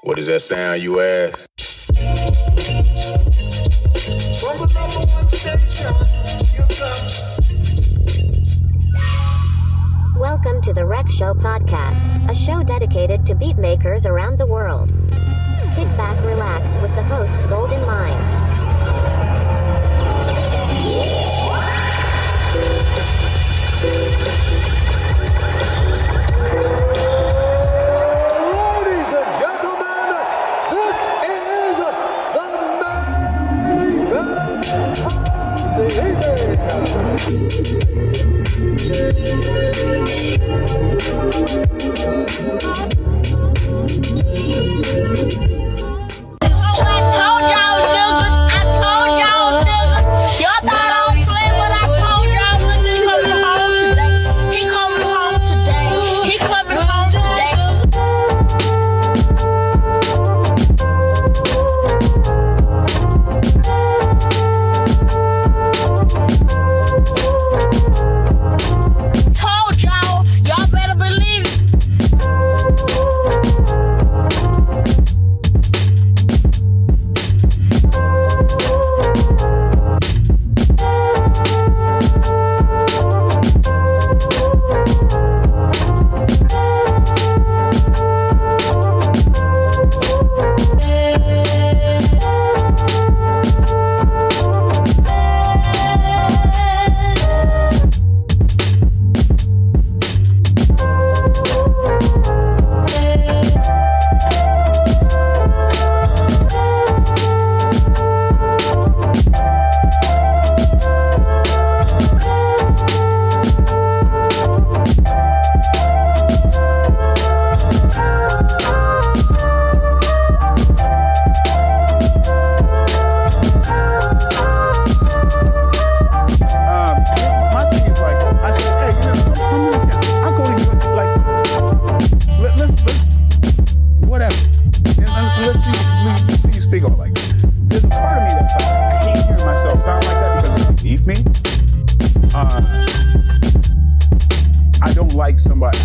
What does that sound, you ask? From the #1 station, you come. Welcome to the Rec Show podcast, a show dedicated to beat makers around the world. Kick back, relax with the host, Gldnmnd.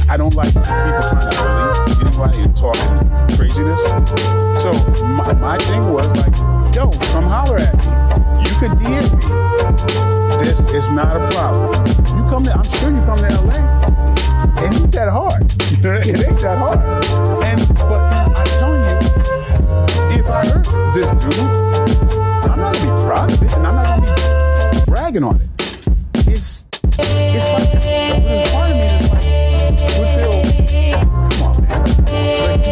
I don't like people trying to bully anybody and talking craziness. So my thing was like, yo, come holler at me. You could DM me. This is not a problem. You come to, I'm sure you come to LA. It ain't that hard. It ain't that hard. But I'm telling you, if I hurt this dude, I'm not gonna be proud of it, and I'm not gonna be bragging on it. It's like, there's part of me that's like, would feel, come on, man. Like,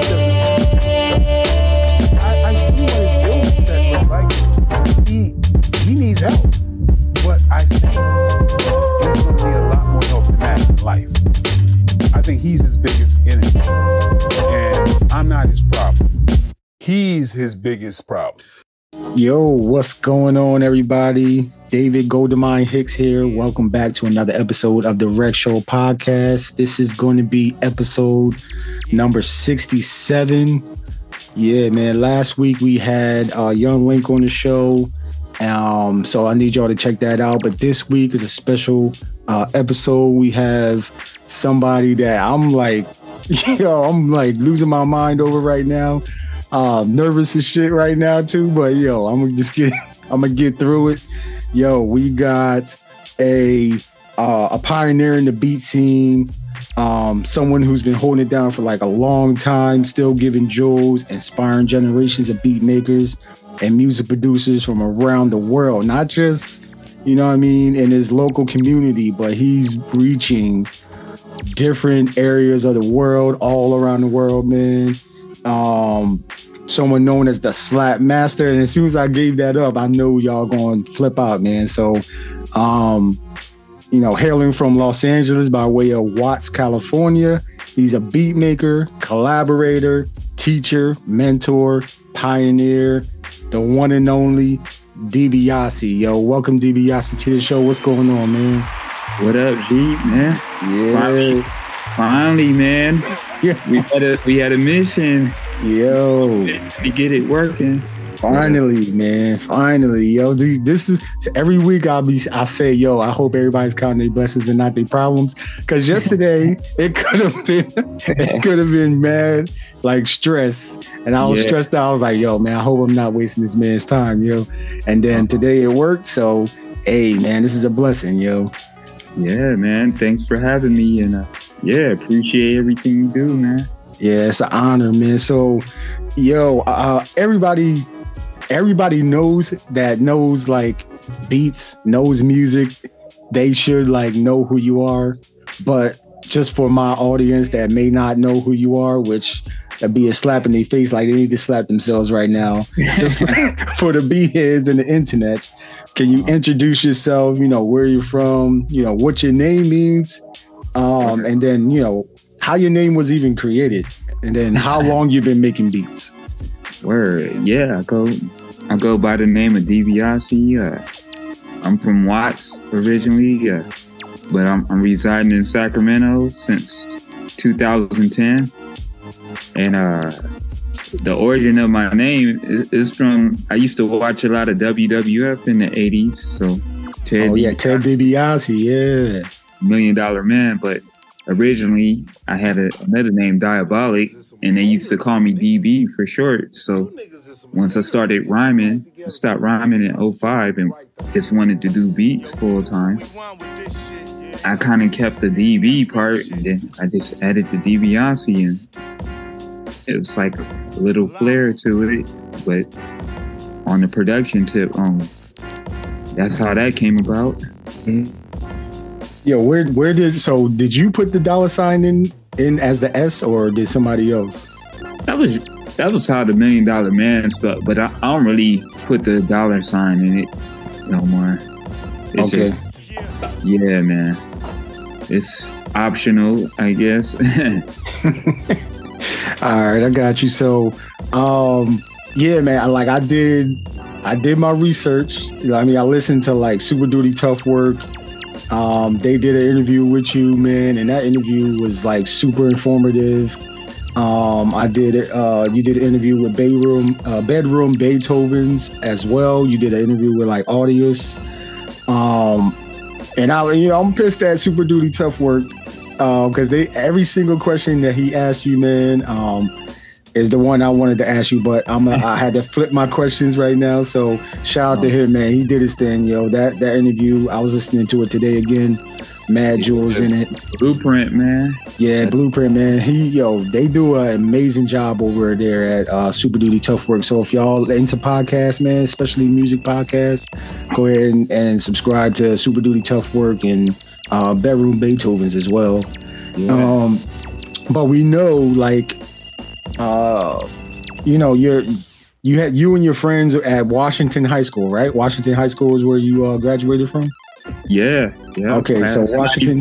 I see what his illness is, like, he needs help. But I think he's going to need a lot more help than that in life. I think he's his biggest enemy. And I'm not his problem. He's his biggest problem. Yo, what's going on, everybody? David Gldnmnd Hicks here. Welcome back to another episode of the Rec Show podcast. This is going to be episode number 67. Yeah, man. Last week we had Young Link on the show. So I need y'all to check that out. But this week is a special episode. We have somebody that I'm like losing my mind over right now. Nervous as shit right now too, but yo, I'm gonna get through it. Yo, we got a pioneer in the beat scene, someone who's been holding it down for like a long time, still giving jewels, inspiring generations of beat makers and music producers from around the world. Not just, you know what I mean, in his local community, but he's reaching different areas of the world, all around the world, man. Someone known as the Slap Master, and as soon as I gave that up, I know y'all going to flip out, man. So, hailing from Los Angeles by way of Watts, California, he's a beat maker, collaborator, teacher, mentor, pioneer, the one and only Dibia. Yo, welcome Dibia to the show. What's going on, man? What up, G, man? Yeah. Finally, man. Yeah. We had a mission. Yo. We get it working. Finally, man. Finally, yo. This is every week I say, yo, I hope everybody's counting their blessings and not their problems. Because yesterday it could have been mad like stress. And I was stressed out. I was like, yo, man, I hope I'm not wasting this man's time, yo. And then today it worked. So hey, man, this is a blessing, yo. Yeah, man. Thanks for having me. And appreciate everything you do, man. Yeah, it's an honor, man. So, yo, everybody knows like beats, knows music. They should like know who you are. But just for my audience that may not know who you are, which that'd be a slap in their face, like they need to slap themselves right now. Just for the beatheads and the internets, can you introduce yourself? You know, where you're from, you know, what your name means, and then, you know, how your name was even created, and then how long you've been making beats. Word. Yeah, I go by the name of Dibia. I'm from Watts originally, but I'm residing in Sacramento since 2010. And the origin of my name is from, I used to watch a lot of WWF in the 80s. So Ted DiBiase, yeah. $1 Million Man. But originally I had another name, Diabolic, and they used to call me DB for short. So once I started rhyming, I stopped rhyming in 2005 and just wanted to do beats full time. I kind of kept the DB part, and then I just added the DiBiase, and it was like a little flair to it. But on the production tip, that's how that came about. Yo, did you put the $ in as the S, or did somebody else? That was how the $1 Million Man spelled, but I don't really put the $ in it no more. It's okay. Yeah, man. It's optional, I guess. All right, I got you. So, yeah, man. I did my research. You know, I mean, I listened to like Super Duty Tough Work. They did an interview with you, man, and that interview was like super informative. I did it. You did an interview with Bedroom Beethoven's as well. You did an interview with like Audius. And I'm pissed at Super Duty Tough Work because every single question that he asked you, man, is the one I wanted to ask you. But I had to flip my questions right now. So shout out to him, man. He did his thing, yo. That interview, I was listening to it today again. Mad jewels in it. Blueprint, man. Yeah, Blueprint, man. They do an amazing job over there at Super Duty Tough Work. So if y'all into podcasts, man, especially music podcasts, go ahead and subscribe to Super Duty Tough Work and Bedroom Beethoven's as well. Yeah. But we know, like, you and your friends at Washington High School, right? Washington High School is where you graduated from? Yeah. Okay, so Washington,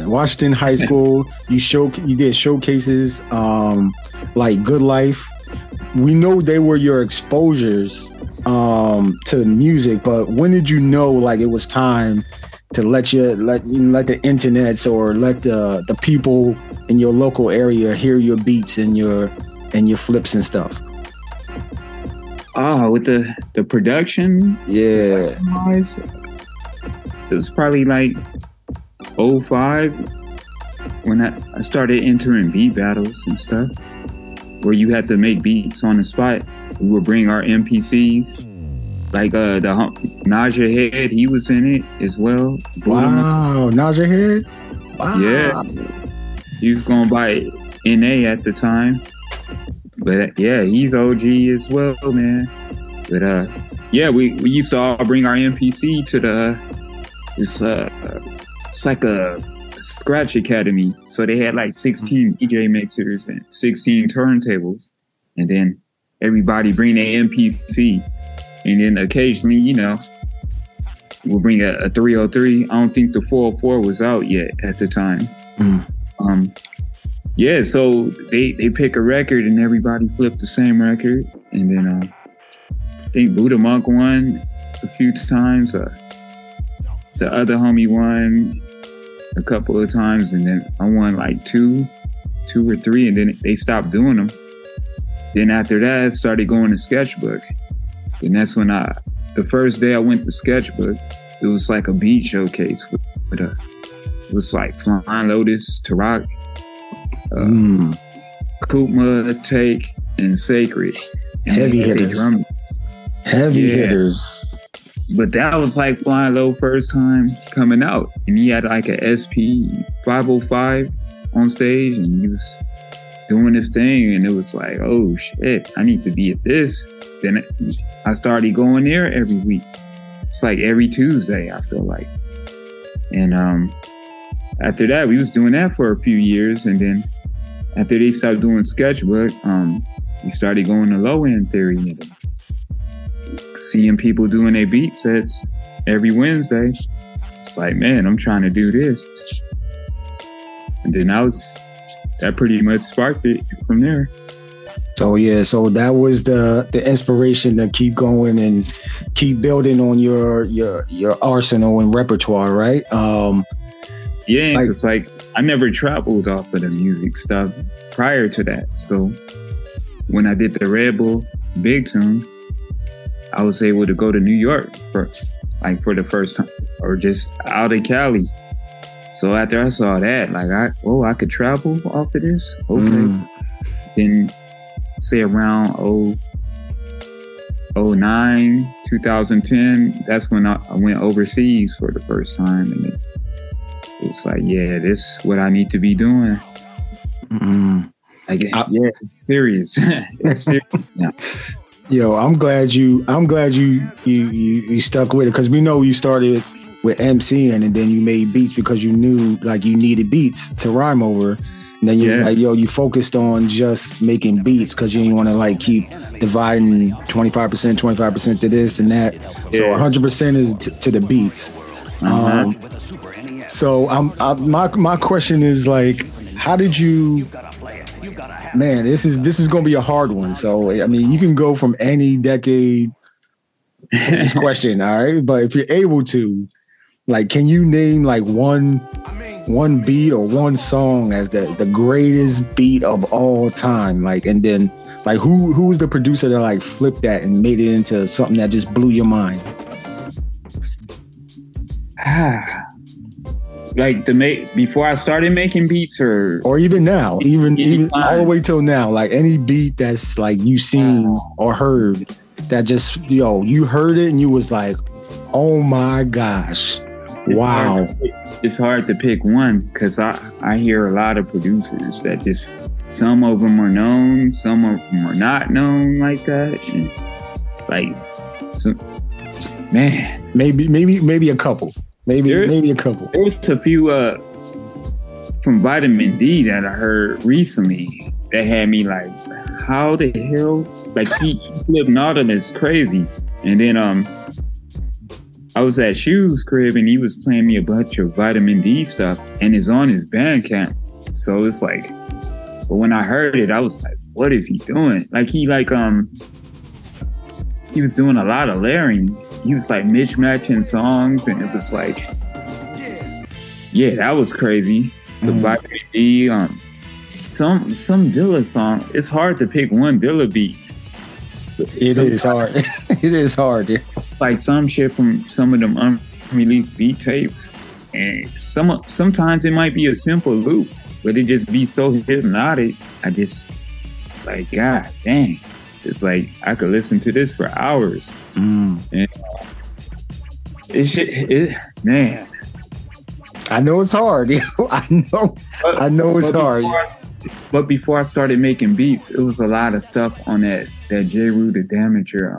Washington High School. You did showcases, like Good Life. We know they were your exposures to music, but when did you know like it was time to let the internets or let the people in your local area hear your beats and your flips and stuff? With the production, yeah, it was probably like 2005 when I started entering beat battles and stuff, where you had to make beats on the spot. We would bring our MPCs, like the Naja Head, he was in it as well. Wow, Naja Head. Wow. Yeah, he was going by NA at the time. But yeah, he's OG as well, man. But we used to all bring our MPC to it's like a scratch academy. So they had like 16 DJ mixers and 16 turntables, and then everybody bring their MPC, and then occasionally, we'll bring a 303. I don't think the 404 was out yet at the time. Yeah, so they pick a record and everybody flipped the same record. And then I think Buddha Monk won a few times. The other homie won a couple of times, and then I won like 2. 2 or 3, and then they stopped doing them. Then after that, I started going to Sketchbook. And that's when the first day I went to Sketchbook, it was like a beat showcase with it was like Flying Lotus, Tarak, Koopma, Take, and Sacred. And heavy hitters. Heavy hitters. But that was like Flying Low first time coming out. And he had like a SP 505 on stage, and he was doing his thing. And it was like, oh shit, I need to be at this. Then I started going there every week. It's like every Tuesday, I feel like. And after that, we was doing that for a few years. And then after they started doing Sketchbook, we started going to Low End Theory and seeing people doing their beat sets every Wednesday. It's like, man, I'm trying to do this. And then that pretty much sparked it from there. So that was the inspiration to keep going and keep building on your arsenal and repertoire, right? Yeah, it's like I never traveled off of the music stuff prior to that. So when I did the Red Bull Big Tune, I was able to go to New York for the first time, or just out of Cali. So after I saw that, like I could travel off of this. Okay. Then say around 2009, 2010, that's when I went overseas for the first time, and it's like, yeah, this is what I need to be doing. It's serious. It's serious now. Yo, I'm glad you stuck with it, because we know you started with MCing and then you made beats because you knew like you needed beats to rhyme over. And then you was like, yo, you focused on just making beats because you didn't want to like keep dividing 25% to this and that. So 100% is to the beats. So my question is like, how did you? Man, this is gonna be a hard one. So I mean, you can go from any decade for this question, all right? But if you're able to, like, can you name like one beat or one song as the greatest beat of all time? Like, and then like who was the producer that like flipped that and made it into something that just blew your mind? Like before I started making beats, or even now, even all the way till now, like any beat that's like you seen or heard that just, you heard it and you was like, oh my gosh, wow. It's hard to pick one, because I hear a lot of producers that just, some of them are known, some of them are not known like that. And like, man, maybe a couple. Maybe a couple. There was a few from Gldnmnd that I heard recently that had me like, how the hell? Like he flipped Nautilus crazy. And then I was at Shoe's crib and he was playing me a bunch of Gldnmnd stuff, and it's on his Bandcamp. So it's like, but when I heard it, I was like, what is he doing? Like he was doing a lot of layering. He was like mismatching songs, and it was like, yeah, that was crazy. So Gldnmnd, some Dilla song. It's hard to pick one Dilla beat. It is hard. It is hard. Yeah. Like some shit from some of them unreleased beat tapes, and sometimes it might be a simple loop, but it just be so hypnotic. It's like, God dang. It's like I could listen to this for hours. And man. I know it's hard. I know it's hard. But before I started making beats, it was a lot of stuff on that J. Rue the Damager,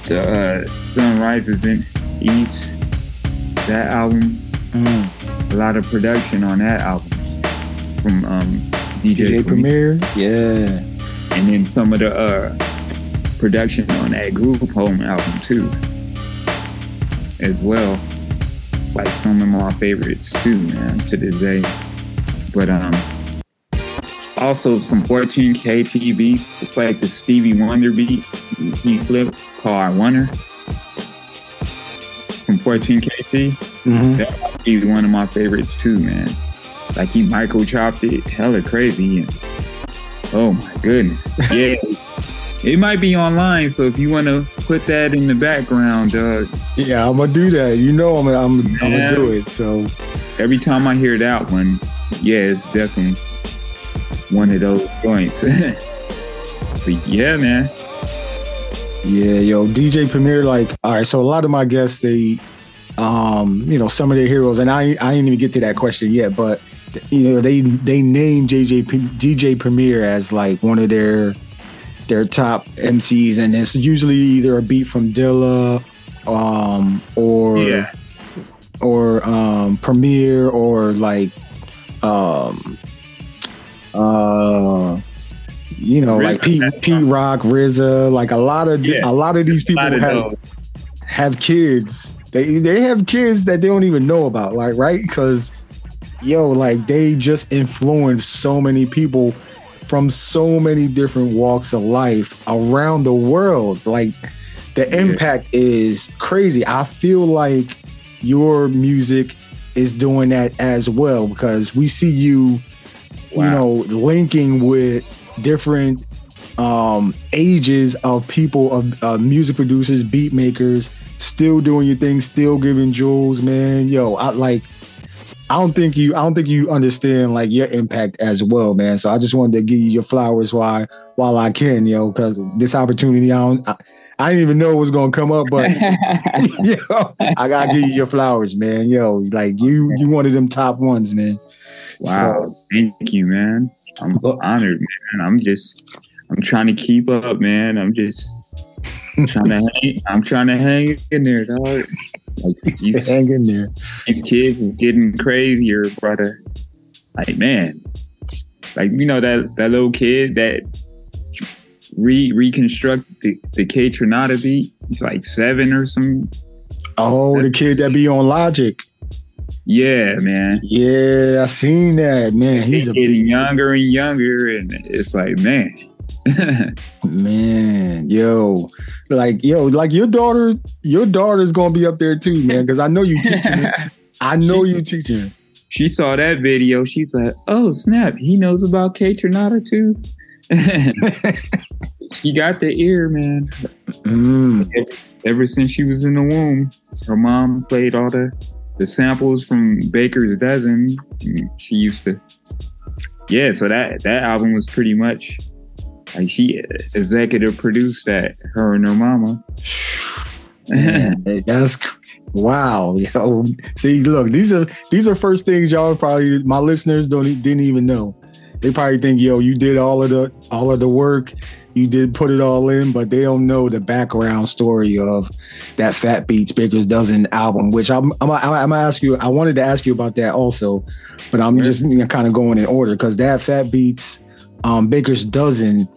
the Sun Rises in East, that album. A lot of production on that album from DJ Premier. Yeah. And then some of the production on that Group Home album too, as well. It's like some of my favorites too, man, to this day. But also some 14 KT beats. It's like the Stevie Wonder beat he flipped called I Wonder from 14 KT. That might be one of my favorites too, man. like he micro chopped it hella crazy. And, oh my goodness. Yeah. It might be online, so if you want to put that in the background, yeah, I'm gonna do that. You know, I'm gonna do it. So every time I hear that one, yeah, it's definitely one of those joints. But yeah, man. Yeah, yo, DJ Premier, like, all right. So a lot of my guests, they, you know, some of their heroes, and I didn't even get to that question yet, but you know, they named DJ Premier as like one of their top MCs, and it's usually either a beat from Dilla, or Premier, or like, you know, like Pete Rock, RZA, like a lot of these people have kids. They have kids that they don't even know about, like, right? Because yo, like, they just influence so many people from so many different walks of life around the world. Like, the impact is crazy. I feel like your music is doing that as well, because we see you, you know, linking with different ages of people, of music producers, beat makers, still doing your thing, still giving jewels, man. Yo, I don't think you understand like your impact as well, man. So I just wanted to give you your flowers while I can, yo, because this opportunity, I didn't even know it was gonna come up, but yo, I gotta give you your flowers, man. Yo, like you one of them top ones, man. Wow, so, thank you, man. I'm honored, man. I'm trying to keep up, man. I'm trying to hang in there, dog. Like, hang in there. These kids is getting crazier, brother. Like, man, like, you know, that little kid that reconstructed the Kaytranada beat. He's like 7 or something. Oh, the kid that be on Logic. Yeah, man. Yeah, I seen that, man. He's getting younger and younger, and it's like, man. Man, yo, like your daughter's gonna be up there too, man, because I know you teaching her. You teaching her. She saw that video. She's like, oh snap, he knows about Kaytranada too. She got the ear, man. Ever since she was in the womb, her mom played all the samples from Baker's Dozen. She used to, yeah. So that album was pretty much like she executive produced that, her and her mama. Man, that's wow, yo. See, look, these are first things y'all probably, my listeners didn't even know. They probably think, yo, you did all of the work, you did put it all in, but they don't know the background story of that Fat Beats Baker's Dozen album, which I'm gonna ask you. I wanted to ask you about that also, but I'm just kind of going in order, because that Fat Beats Baker's Dozen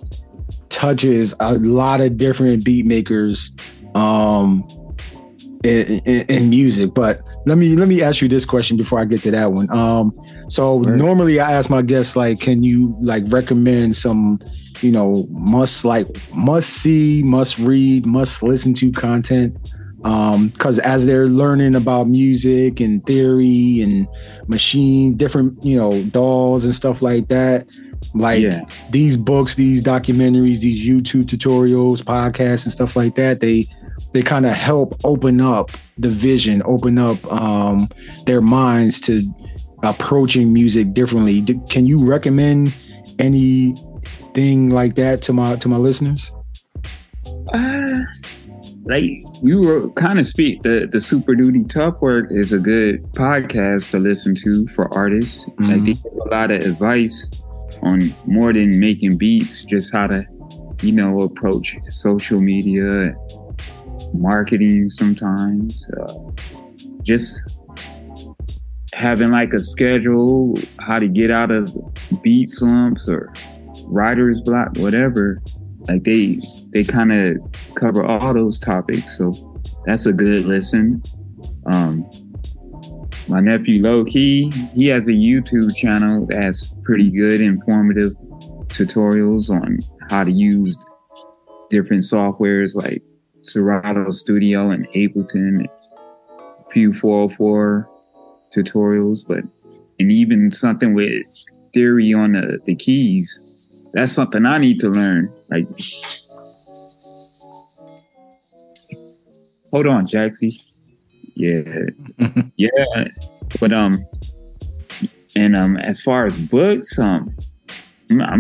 touches a lot of different beat makers in music. But let me ask you this question before I get to that one. Normally I ask my guests, like, can you like recommend some, you know, must see, must read, must listen to content? Because as they're learning about music and theory and machines, different, you know, dolls and stuff like that, like these books, these documentaries, these YouTube tutorials, podcasts and stuff like that, they kind of help open up the vision, open up their minds to approaching music differently. Can you recommend anything like that to my listeners? Like you were kind of the Super Duty Tough Work is a good podcast to listen to for artists. Mm-hmm. Like they give a lot of advice on more than making beats, just how to, you know, approach social media, marketing sometimes, just having like a schedule, how to get out of beat slumps or writer's block, whatever. Like they kind of cover all those topics, so that's a good listen. My nephew Lowkey, he has a YouTube channel that's pretty good, informative tutorials on how to use different softwares like Serato Studio and Ableton, a few 404 tutorials. But and even something with theory on the keys. That's something I need to learn. Like, hold on, Jaxie. Yeah, yeah. But as far as books, I'm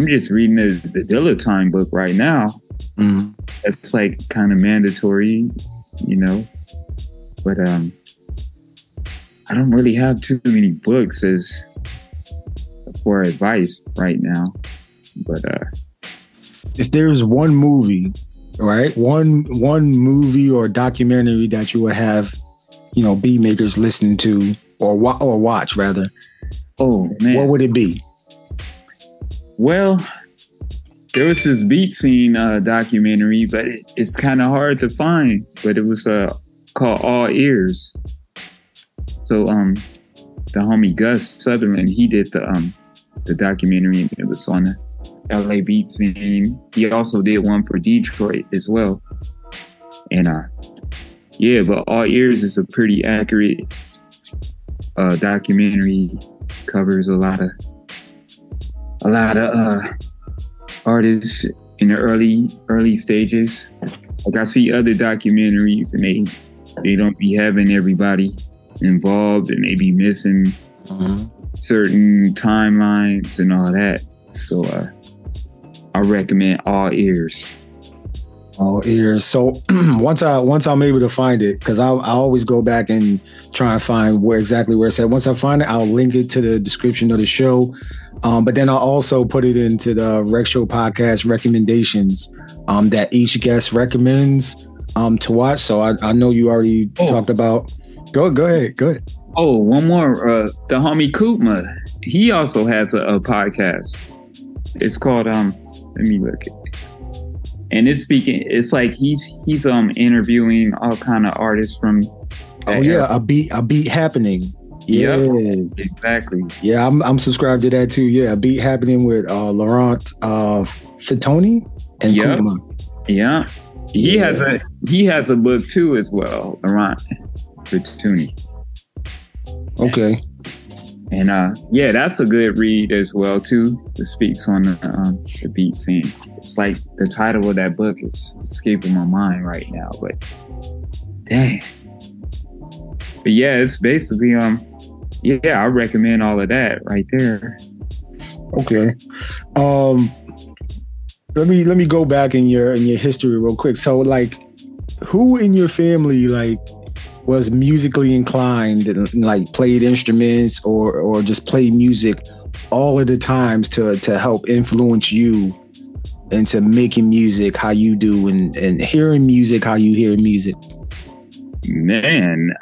just reading the Gldnmnd book right now. Mm-hmm. It's like kind of mandatory, you know. But I don't really have too many books as for advice right now. But if there's one movie, right, one movie or documentary that you would have, you know, beat makers listen to or watch rather, oh man, what would it be? Well, there was this beat scene documentary, but it's kind of hard to find. But it was called All Ears. So the homie Gus Sutherland, he did the documentary, and it was on the LA beat scene. He also did one for Detroit as well. And yeah, but All Ears is a pretty accurate documentary. Covers a lot of artists in the early stages. Like I see other documentaries and they don't be having everybody involved, and they be missing certain timelines and all that. So I recommend All Ears. All Ears. So once I'm able to find it, because I always go back and try and find where it's at. Once I find it, I'll link it to the description of the show. But then I'll also put it into the Rec Show podcast recommendations that each guest recommends to watch. So I know you already talked about. Go ahead. Oh, one more. The homie Koopma, he also has a podcast. It's called let me look at it. And it's like he's interviewing all kind of artists from a beat happening. Yeah, yep, exactly. Yeah, I'm subscribed to that too. Yeah, a beat happening with Laurent Fitoni and Koopma. Yeah. He has a book too as well, Laurent Fitoni. Okay. And yeah, that's a good read as well too. It speaks on the beat scene. It's like the title of that book is escaping my mind right now, but dang. But yeah, it's basically yeah, I recommend all of that right there. Okay. Let me go back in your history real quick. So like, who in your family like was musically inclined and like played instruments or just played music all of the times to help influence you into making music how you do and hearing music how you hear music? Man,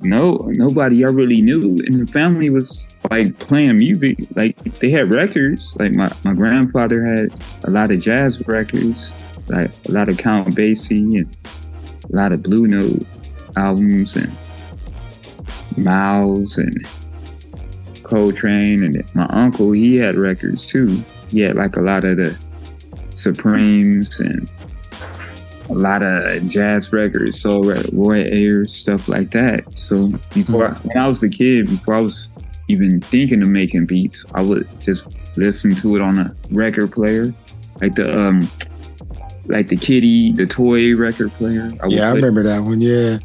nobody I really knew in the family was like playing music. Like they had records. Like my grandfather had a lot of jazz records, like a lot of Count Basie and a lot of Blue Note albums and Miles and Coltrane. And my uncle, he had records too. He had like a lot of the Supremes and a lot of jazz records, so Roy Ayers, stuff like that. So when I was a kid, before I was even thinking of making beats, I would just listen to it on a record player, like the Kitty, the toy record player. I remember that one. Yeah.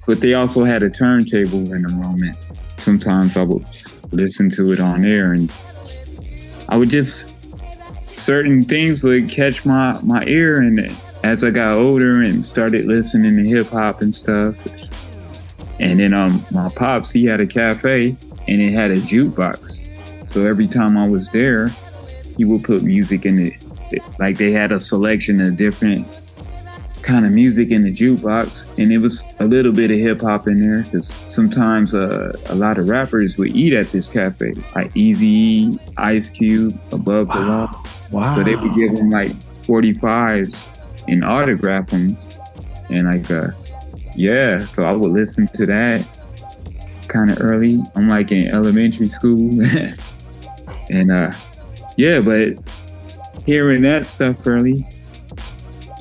But they also had a turntable in the room, and sometimes I would listen to it on there, and I would just, certain things would catch my ear. And as I got older and started listening to hip hop and stuff, and then my pops, he had a cafe and it had a jukebox. So every time I was there, he would put music in it. Like they had a selection of different kind of music in the jukebox, and it was a little bit of hip hop in there because sometimes a lot of rappers would eat at this cafe, like Eazy, Ice Cube, Above the Law. Wow. So they would give them like 45s and autograph them, and like so I would listen to that kind of early. I'm like in elementary school and but hearing that stuff early,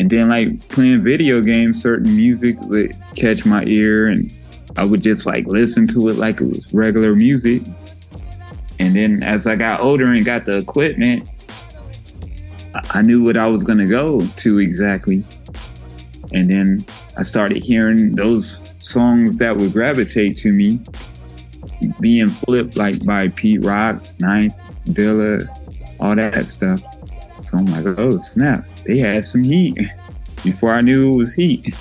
and then like playing video games, certain music would catch my ear, and I would just like listen to it like it was regular music. And then as I got older and got the equipment, I knew what I was going to go to exactly. And then I started hearing those songs that would gravitate to me being flipped like by Pete Rock, Ninth, Dilla, all that stuff. So I'm like, oh snap, they had some heat before I knew it was heat.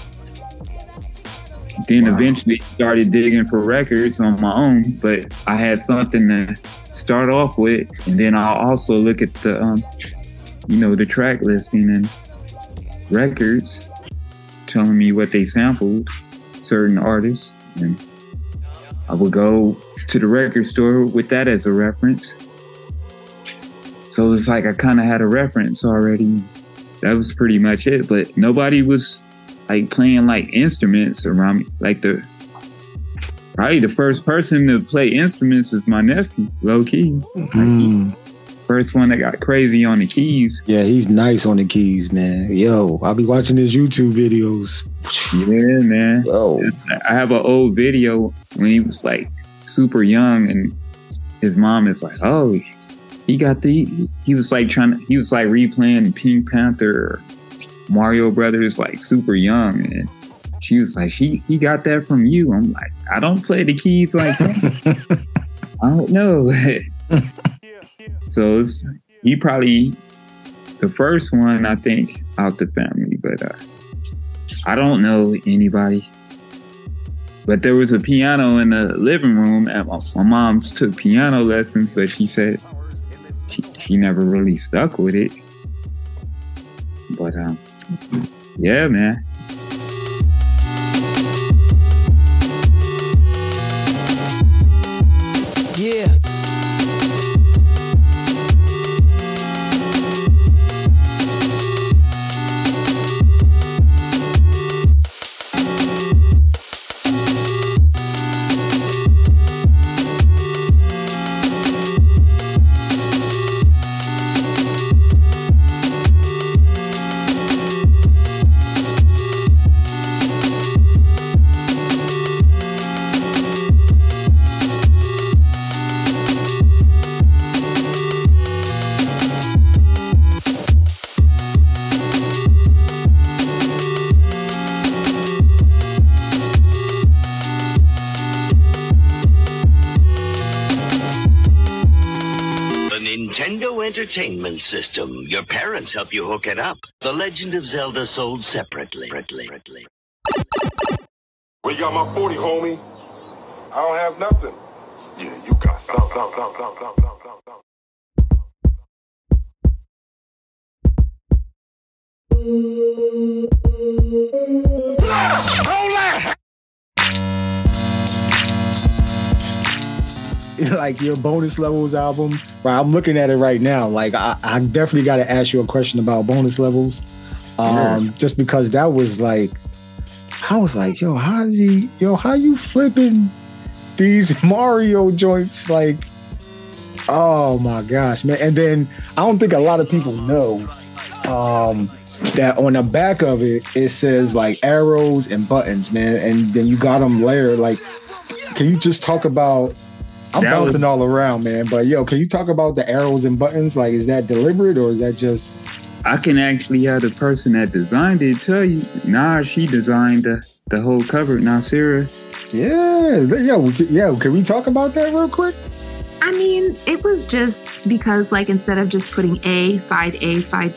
Then eventually started digging for records on my own, but I had something to start off with, and then I'll also look at the the track listing and records telling me what they sampled, certain artists, and I would go to the record store with that as a reference. So it's like I kind of had a reference already. That was pretty much it, but nobody was like playing like instruments around me. Like probably the first person to play instruments is my nephew, Lowkey. First one that got crazy on the keys. Yeah, he's nice on the keys, man. Yo, I'll be watching his YouTube videos. Yeah, man. Yo. I have an old video when he was like super young, and his mom is like, "Oh, he was like replaying Pink Panther or Mario Brothers like super young," and she was like, he got that from you. I'm like, I don't play the keys like that. I don't know. So he probably the first one, I think, out the family, but I don't know anybody. But there was a piano in the living room, and my mom took piano lessons, but she said she never really stuck with it. But yeah, man. Yeah. Nintendo Entertainment System. Your parents help you hook it up. The Legend of Zelda sold separately. We got my 40, homie. I don't have nothing. Yeah, you got something. Like your Bonus Levels album, right? I'm looking at it right now. Like I definitely got to ask you a question about Bonus Levels, just because that was like, I was like, yo, how you flipping these Mario joints? Like, oh my gosh, man! And then I don't think a lot of people know that on the back of it says like arrows and buttons, man. And then you got them layered. Like, can you just talk about? I'm bouncing all around, man. But yo, can you talk about the arrows and buttons? Like, is that deliberate or is that just? I can actually have the person that designed it tell you. Nah, she designed the whole cover. Nasira. Yeah. Can we talk about that real quick? I mean, it was just because, like, instead of just putting A, side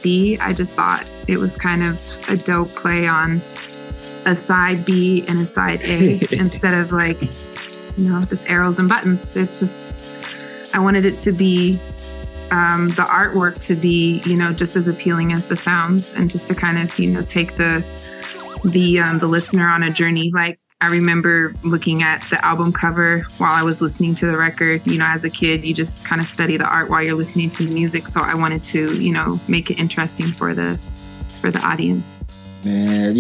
B, I just thought it was kind of a dope play on a side B and a side A instead of like, just arrows and buttons. It's just, I wanted it to be, the artwork to be, just as appealing as the sounds, and just to kind of, take the listener on a journey. Like, I remember looking at the album cover while I was listening to the record. As a kid, you just kind of study the art while you're listening to the music. So I wanted to, make it interesting for the audience. Man,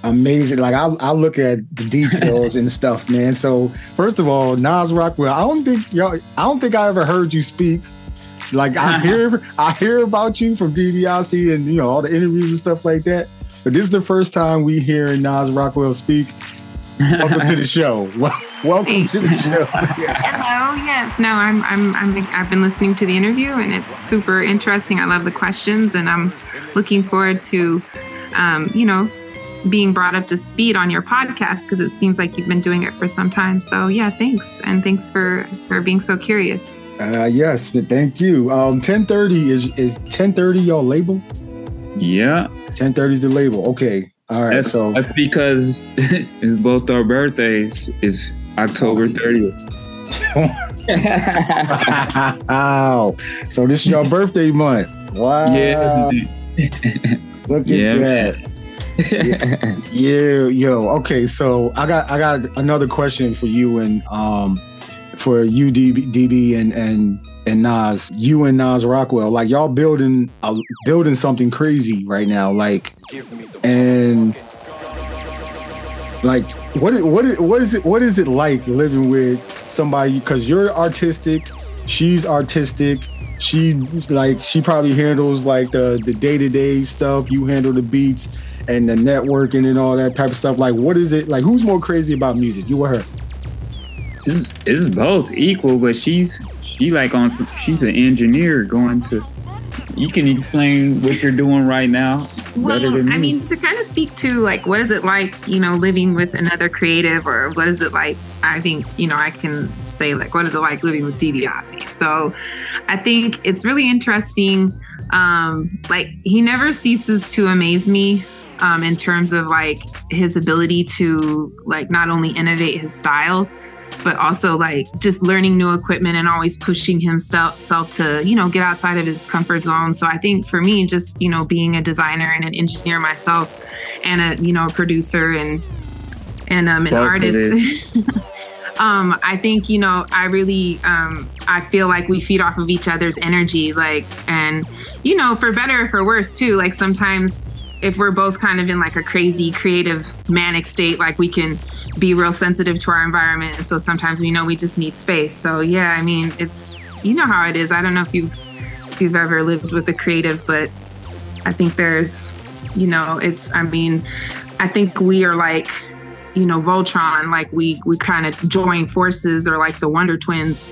amazing. Like I look at the details and stuff, man. So first of all, Nas Rockwell, I don't think I ever heard you speak. Like I hear about you from DiBiase and all the interviews and stuff like that. But this is the first time we hear Nas Rockwell speak. welcome to the show. Welcome to the show. Hello. Yes. No. I've been listening to the interview, and it's super interesting. I love the questions, and I'm looking forward to, being brought up to speed on your podcast, because it seems like you've been doing it for some time. So yeah, thanks, and thanks for being so curious. Yes, but thank you. 10:30 is 10:30 your label? Yeah. 10:30 is the label. Okay. All right. That's because it's both our birthdays. It's October 30th. Wow. So this is your birthday month. Wow. Yeah. Look at that. Yeah. Yo. Okay. So I got another question for you and for you, DB and Nas. You and Nas Rockwell, like y'all building something crazy right now, like, and like what is it like living with somebody, because you're artistic, she's artistic, she probably handles like the day-to-day stuff, you handle the beats and the networking and all that type of stuff. Like, what is it like? Who's more crazy about music, you or her? It's both equal, but she's an engineer going to. You can explain what you're doing right now better than me. I mean, to kind of speak to like, what is it like, living with another creative, or what is it like? I think, I can say like, what is it like living with Dibia? So I think it's really interesting. Like, he never ceases to amaze me. In terms of like his ability to like not only innovate his style, but also like just learning new equipment and always pushing himself to, get outside of his comfort zone. So I think for me, just, being a designer and an engineer myself, and a producer and an artist, I think, I really, I feel like we feed off of each other's energy, like, and, for better or for worse too, like sometimes if we're both kind of in like a crazy creative manic state, like we can be real sensitive to our environment. And so sometimes we just need space. So yeah, I mean, it's, how it is. I don't know if you've ever lived with a creative, but I think there's, I think we are like, Voltron, like we kind of join forces, or like the Wonder Twins,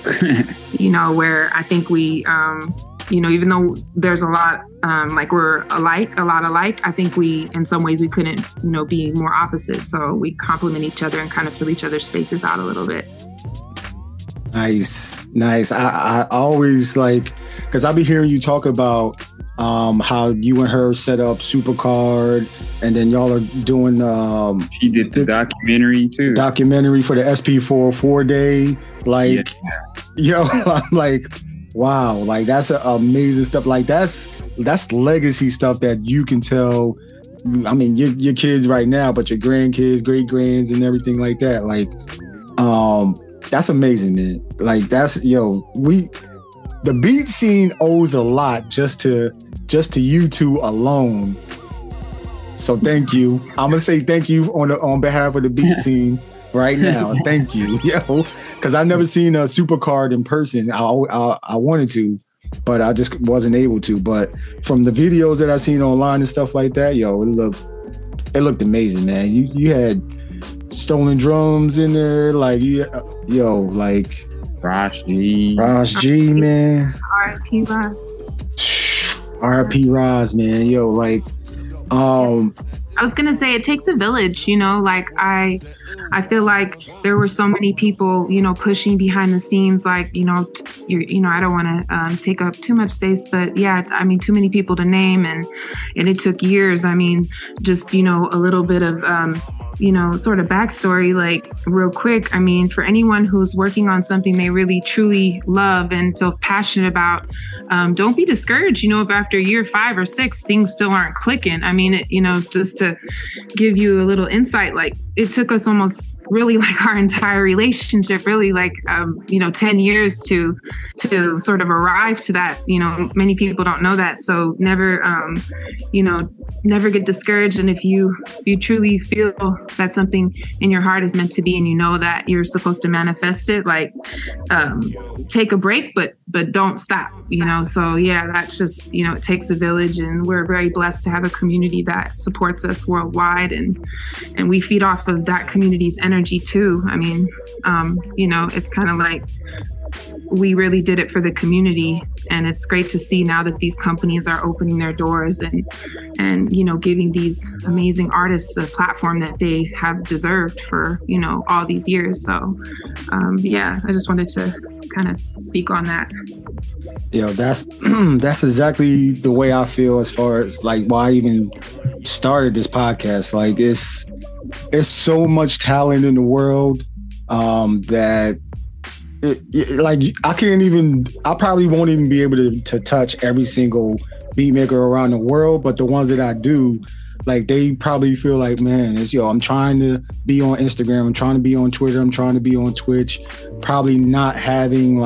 where I think we, even though there's a lot, like we're a lot alike, I think we, in some ways we couldn't, be more opposite. So we complement each other and kind of fill each other's spaces out a little bit. Nice. I always like, because I be hearing you talk about how you and her set up Supercard, and then y'all are doing she did the documentary too. Documentary for the SP404 day. Like, yo, I'm like, wow, like that's amazing stuff. Like that's legacy stuff that you can tell. I mean, your kids right now, but your grandkids, great grands, and everything like that. Like, that's amazing, man. Like that's, the beat scene owes a lot just to you two alone. So thank you. I'm gonna say thank you on behalf of the beat scene right now. Thank you, because I've never seen a Supercard in person. I wanted to, but I just wasn't able to. But from the videos that I've seen online and stuff like that, it looked amazing, man. You had stolen drums in there, like like Rosh G, man. R.I.P. Roz. R.I.P. Roz, man. Like, I was gonna say it takes a village, like I feel like there were so many people, pushing behind the scenes, like, I don't want to take up too much space, but yeah, I mean, too many people to name, and it took years. I mean, just, a little bit of, sort of backstory, like real quick. I mean, for anyone who's working on something they really truly love and feel passionate about, don't be discouraged, if after year 5 or 6, things still aren't clicking. I mean, just to give you a little insight, like it took us almost really like our entire relationship, really like, 10 years to sort of arrive to that. Many people don't know that. So never, never get discouraged. And if you truly feel that something in your heart is meant to be, and that you're supposed to manifest it, like, take a break, but don't stop, So yeah, that's just, it takes a village, and we're very blessed to have a community that supports us worldwide, and we feed off of that community's energy. energy too. I mean, it's kind of like we really did it for the community, and it's great to see now that these companies are opening their doors and giving these amazing artists the platform that they have deserved for all these years. So I just wanted to kind of speak on that. That's exactly the way I feel as far as like why I even started this podcast. Like it's so much talent in the world that I probably won't even be able to touch every single beat maker around the world, but the ones that I do, like they probably feel like, man, I'm trying to be on Instagram, I'm trying to be on Twitter, I'm trying to be on Twitch, probably not having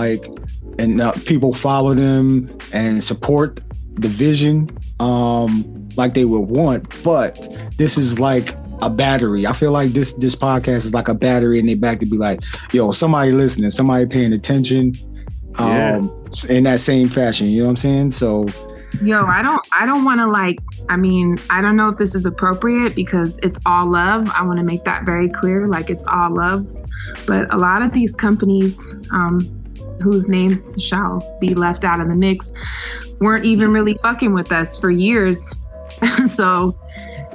people follow them and support the vision like they would want. But this is like a battery. I feel like this podcast is like a battery in their back to be like, yo, somebody listening, somebody paying attention in that same fashion. You know what I'm saying? So I don't want to I don't know if this is appropriate because it's all love. I want to make that very clear. Like it's all love. But a lot of these companies whose names shall be left out of the mix weren't even really fucking with us for years. So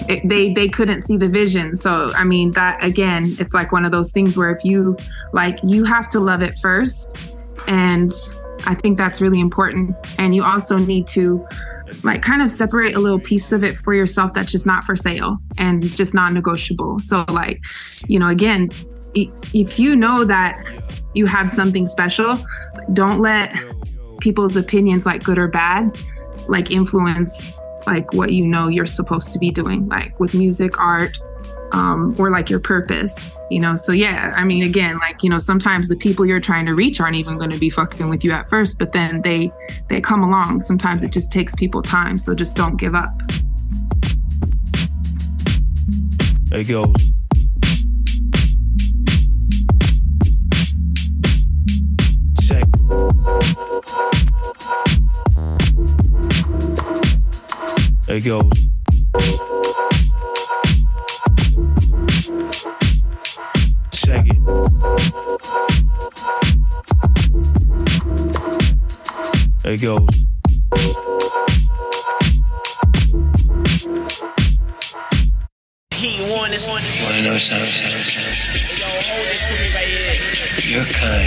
they couldn't see the vision. So, I mean, that again, it's like one of those things where if you have to love it first. And I think that's really important. And you also need to kind of separate a little piece of it for yourself that's just not for sale and just non-negotiable. So again, if you know that you have something special, don't let people's opinions, like good or bad, influence what you're supposed to be doing, with music, art, or your purpose, So I mean, again, sometimes the people you're trying to reach aren't even going to be fucking with you at first, but then they come along. Sometimes it just takes people time. So just don't give up. There it goes. Check. There it goes. Check it. There it goes. Wanna know something? Your kind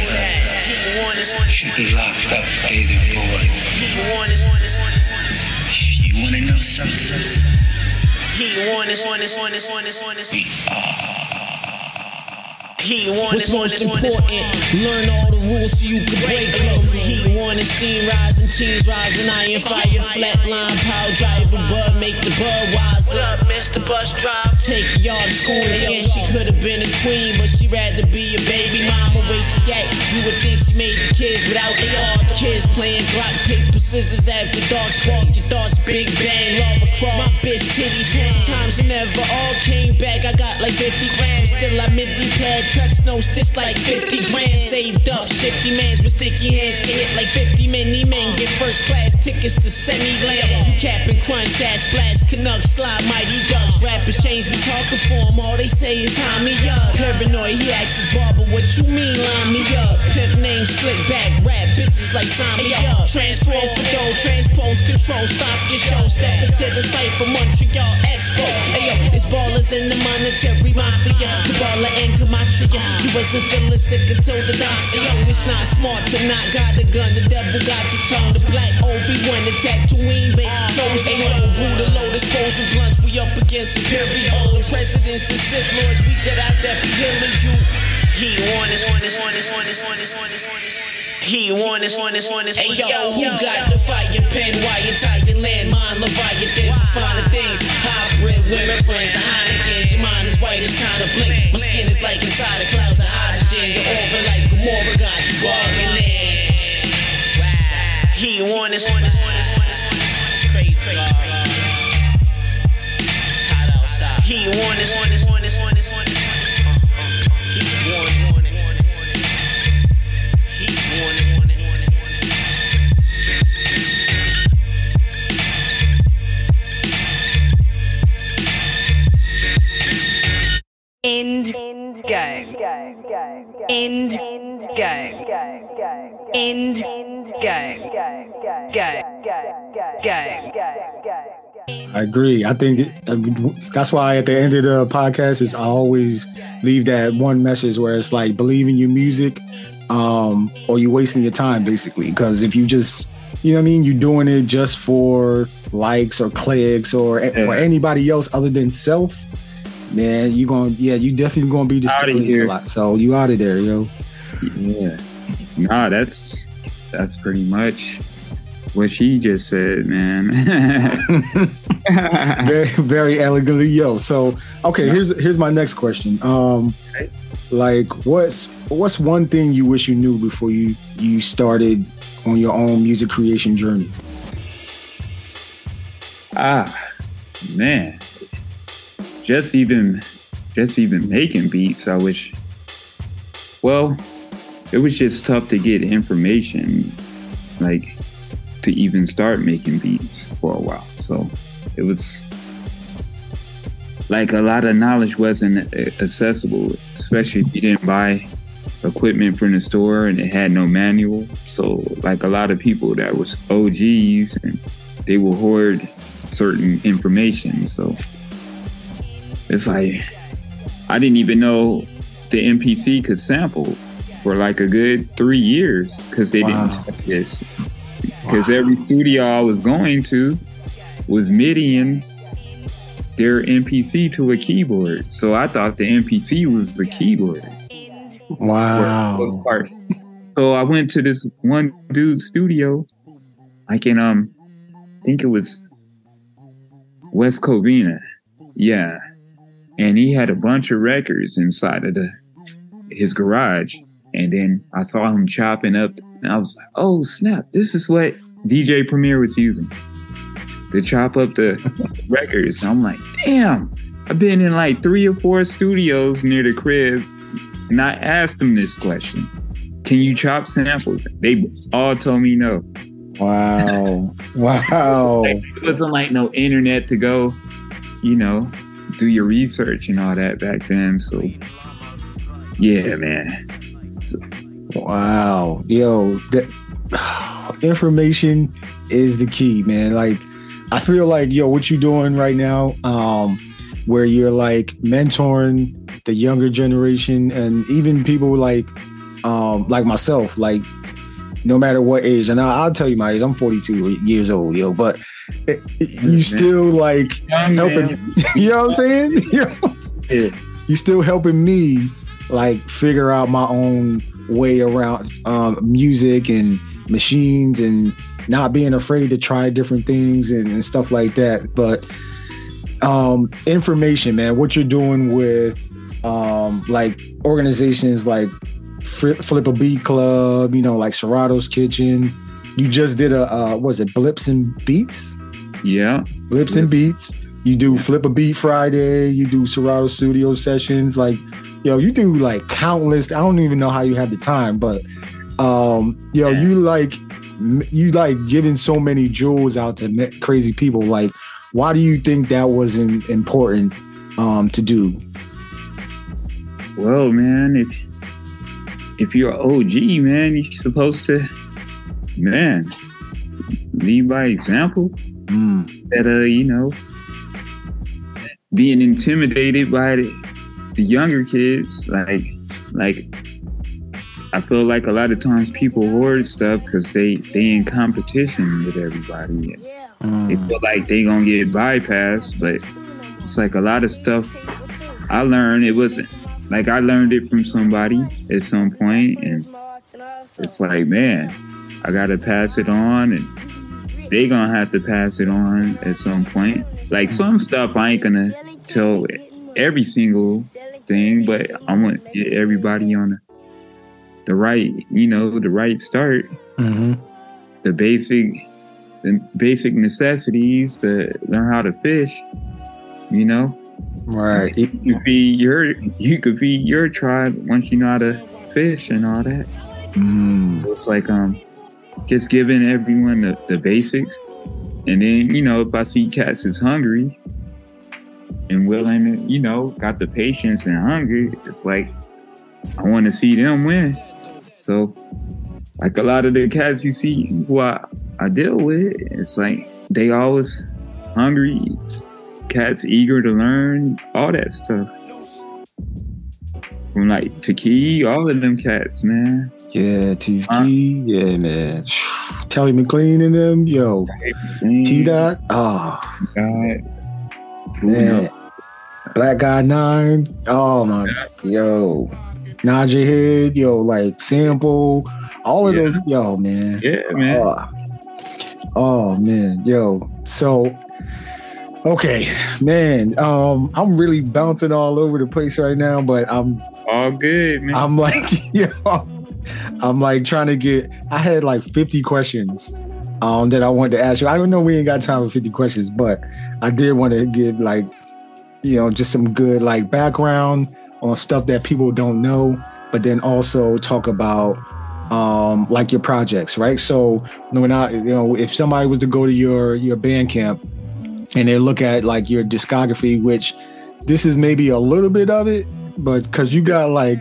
should be locked up, baby boy. You wanna know something? What's most important? Learn all the rules so you can break them. Heat warning, steam rising, teens rising, iron fire, flatline, power driver, bud, make the bud wiser. What up, Mr. Bus Driver? Take y'all to school again. She could have been a queen, but she rather be a baby mama. Where she at? You would think she made the kids without the all. Kids playing Glock, paper, scissors after dark. Spark your thoughts, big bang, lava cross. My bitch titties hang. Sometimes it never all came back. I got 50 grams, still I midi pad. Touch no stitch 50 grand saved up. Shifty mans with sticky hands get hit 50 many men. Get first class tickets to semi-land. You cap and crunch, ass splash, Canucks, slide, mighty ducks. Rappers change, we talking for them. All they say is tie me up. Paranoid, he asks his barber, what you mean line me up? Pimp name, slick back, rap bitches sign me up. Transform for dough, transpose, control, stop your show. Step into the site for Montreal Expo. Ayo, it's ballers in the monetary mafia. Kabbalah and Gematria. You wasn't feeling sick until the doctor. Yo, it's not smart to not got a gun. The devil got your tongue. The black Obi-Wan, the Tatooine, baby. Chosen one, Buddha Lotus, pose with blunts. We up against superior. The presidents and Sith Lords, we Jedis that be healing you. He on this. He on this. Hey yo, who got the fire pen? Why you tie your landmine? Leviathan for finer things. Hybrid women, friends, and Heinekens. Your mind is white as China blink. My skin is like inside the clouds of hydrogen. Your orbit like Gomorrah got you bargaining. He on this. Crazy. He on this. End. I agree. I think that's why at the end of the podcast is I always leave that one message where it's like, believe in your music, or you're wasting your time, basically. Because if you just, you know what I mean, you're doing it just for likes or clicks or for anybody else other than self, man, you definitely gonna be discouraged a lot. So you out of there, yo. Yeah. Nah, that's pretty much what she just said, man. Very, very elegantly, yo. So, okay, here's my next question. Like, what's one thing you wish you knew before you started on your own music creation journey? Man, just even making beats, I wish. Well, it was just tough to get information, like, to even start making beats for a while. So it was like a lot of knowledge wasn't accessible, especially if you didn't buy equipment from the store and it had no manual. So like a lot of people that was OGs and they will hoard certain information. So it's like, I didn't even know the MPC could sample for like a good 3 years because they didn't touch this. Because every studio I was going to was MIDI-ing their MPC to a keyboard. So I thought the MPC was the keyboard. Wow. So I went to this one dude's studio, like in, I think it was West Covina. Yeah. And he had a bunch of records inside of his garage. And then I saw him chopping up, and I was like, oh, snap. This is what DJ Premier was using to chop up the records. And I'm like, damn, I've been in like 3 or 4 studios near the crib, and I asked them this question. Can you chop samples? They all told me no. Wow. Wow. It wasn't like no internet to go, do your research and all that back then. So, yeah, man. Wow. Yo, information is the key, man. Like, I feel like, what you're doing right now, where you're like mentoring the younger generation and even people like myself, like no matter what age. And I'll tell you my age, I'm 42 years old, but you still like helping, you know what I'm saying? You still helping me like figure out my own way around music and machines and not being afraid to try different things and stuff like that. But information, man, what you're doing with like organizations like Flip a Beat Club, like Serato's Kitchen. You just did was it Blips and Beats? Yeah. Blips and Beats. You do Flip a Beat Friday. You do Serato Studio sessions. Like, you do like countless. I don't even know how you have the time, but you like giving so many jewels out to crazy people. Like, why do you think that was important to do? Well, man, if you're an OG, man, you're supposed to, lead by example. That being intimidated by the younger kids, like I feel like a lot of times people hoard stuff because they in competition with everybody. They feel like they gonna get bypassed, but it's like a lot of stuff I learned. It wasn't like I learned it from somebody at some point, and it's like, man, I gotta pass it on, and they gonna have to pass it on at some point. Like some stuff I ain't gonna tell every single thing, but I want to get everybody on the right, the right start. The basic necessities to learn how to fish, Right. You could feed your tribe once you know how to fish and all that. So it's like just giving everyone the basics, and then if I see cats is hungry, and willing, you know, got the patience and hunger. It's like, I want to see them win. So, like a lot of the cats you see who I deal with, it's like they always hungry, cats eager to learn, all that stuff. From like Taki, all of them cats, man. Yeah, Taki, yeah, man. Telly McLean and them, yo. T-Dot, oh. God. Man. Black Guy 9, oh my, yo. Najee Head, yo, like Sample, all of those, yo, man. Yeah, man. Oh man, yo. So, okay, man. I'm really bouncing all over the place right now, but I'm all good, man. I'm like, yo, I'm like trying to get. I had like 50 questions that I wanted to ask you. I don't know, we ain't got time for 50 questions, but I did want to give like, you know, just some good like background on stuff that people don't know, but then also talk about like your projects, right? So when I, you know, if somebody was to go to your Bandcamp and they look at like your discography, which this is maybe a little bit of it, but because you got like,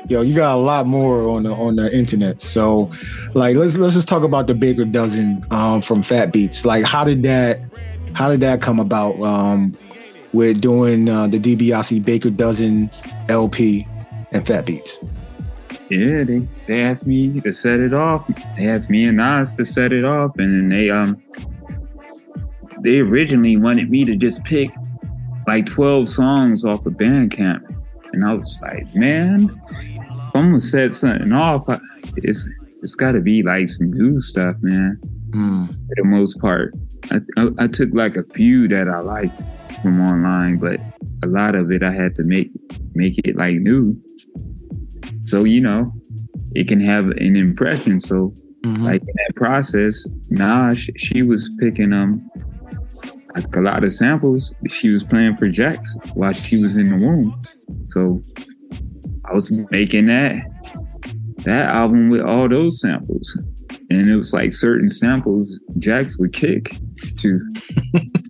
yo, you got a lot more on the internet. So like let's just talk about the Baker Dozen from Fat Beats. Like how did that come about with doing the DiBiase Baker Dozen LP and Fat Beats? Yeah, they asked me to set it off. They asked me and Nas to set it off, and then they originally wanted me to just pick like 12 songs off of Bandcamp, and I was like, man, if I'm gonna set something off, it's got to be like some new stuff, man. For the most part, I took like a few that I liked from online, but a lot of it I had to make it like new. So, you know, it can have an impression. So, like in that process, she was picking like a lot of samples. She was playing for Jax while she was in the womb. So, I was making that album with all those samples, and it was like certain samples Jax would kick to.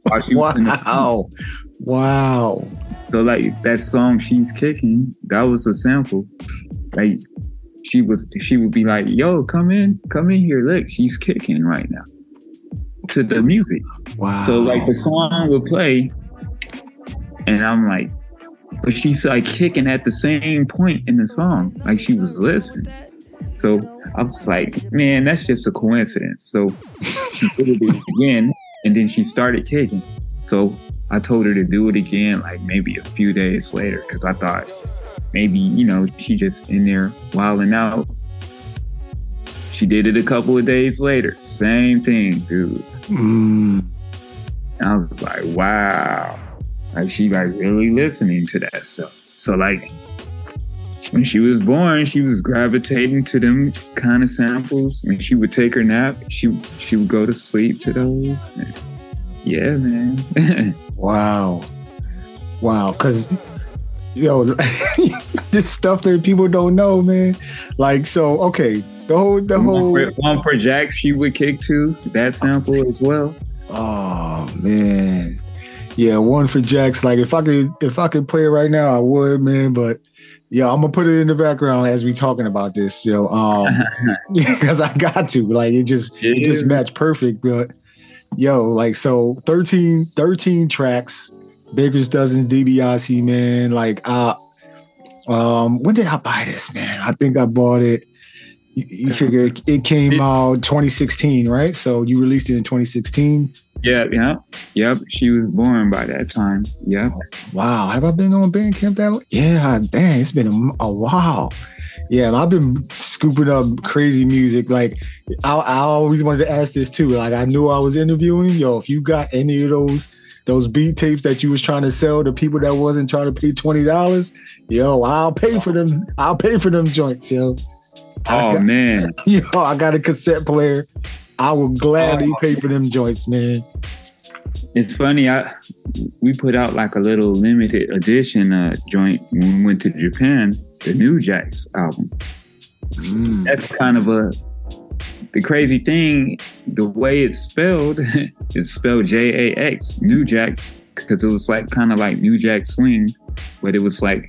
While she was in the womb. Wow. So like that song she's kicking, that was a sample. Like she would be like, yo, come in here, look, she's kicking right now to the music. Wow. So like the song would play and I'm like, but she's like kicking at the same point in the song, like she was listening. So I was like, man, that's just a coincidence. So she did it again and then she started kicking. So I told her to do it again, like maybe a few days later, because I thought maybe, you know, she just in there wilding out. She did it a couple of days later. Same thing, dude. And I was like, wow. Like she like really listening to that stuff. So like when she was born, she was gravitating to them kind of samples. When she would take her nap, she would go to sleep to those. And yeah, man. Wow. Cause yo, this stuff that people don't know, man. Like, so okay, the whole one for Jax, she would kick to that sample as well. Oh man. Yeah, one for Jax. Like if I could play it right now, I would, man. But yeah, I'm gonna put it in the background as we talking about this. Yo, because I got to. Like it just matched perfect. But yo, like so 13 tracks, Baker's Dozen, DiBiase, man. Like when did I buy this, man? I think I bought it. You figure it came out 2016, right? So you released it in 2016. Yep. She was born by that time. Yep. Oh, wow. Have I been on Bandcamp that long? Yeah, dang, it's been a while. Yeah, I've been scooping up crazy music. Like, I always wanted to ask this too. Like, I knew I was interviewing. Yo, if you got any of those beat tapes that you was trying to sell to people that wasn't trying to pay $20, yo, I'll pay for them. I'll pay for them joints, yo. Man. Yo, I got a cassette player. I will gladly pay for them joints, man. It's funny. We put out like a little limited edition joint when we went to Japan, the new Jax album. That's kind of the crazy thing. The way it's spelled, it's spelled Jax, New Jax, because it was like kind of like New Jack Swing, but it was like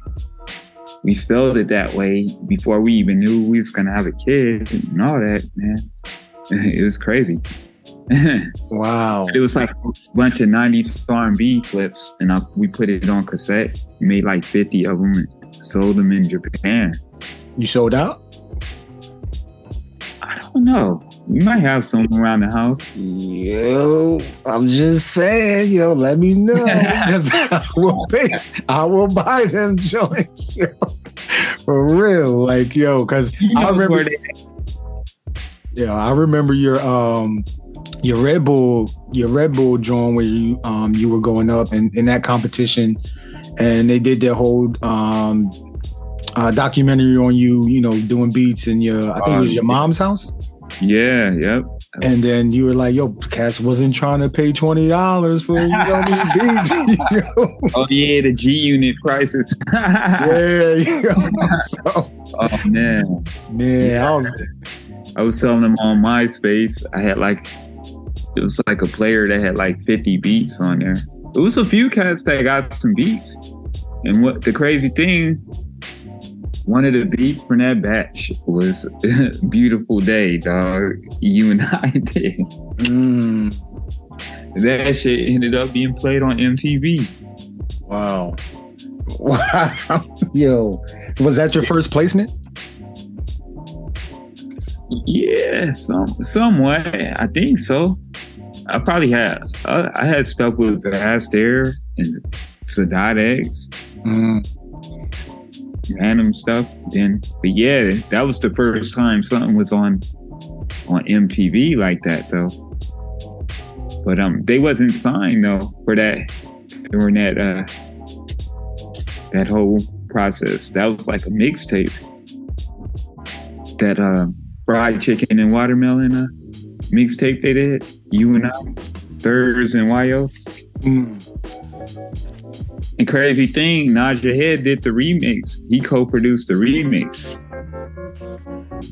we spelled it that way before we even knew we was gonna have a kid and all that, man. It was crazy. Wow. It was like a bunch of 90s R&B flips, and we put it on cassette. We made like 50 of them and sold them in Japan. You sold out? I don't know. We might have some around the house. Yo, I'm just saying, let me know. I will buy them joints, yo. For real. Like, because I remember I remember your Red Bull joint where you were going up in that competition, and they did their whole documentary on you, doing beats in I think it was your mom's house. Yeah, yep. And then you were like, yo, Cass wasn't trying to pay $20 for beats. Oh yeah, the G Unit prices. Yeah. Oh man. Yeah. I was selling them on MySpace. It was like a player that had like 50 beats on there. It was a few cats that got some beats. And what the crazy thing, one of the beats from that batch was Beautiful Day, dog. You and I did. That shit ended up being played on MTV. Wow. Yo, was that your first placement? Yeah, somewhat. I think so. I probably had. I had stuff with Vast Air and Sadat X. Random stuff. But yeah, that was the first time something was on MTV like that, though. But they wasn't signed though for that during that whole process. That was like a mixtape. That fried chicken and watermelon mixtape they did. You and I, Thurs and YO. And crazy thing, Naja Head did the remix. He co-produced the remix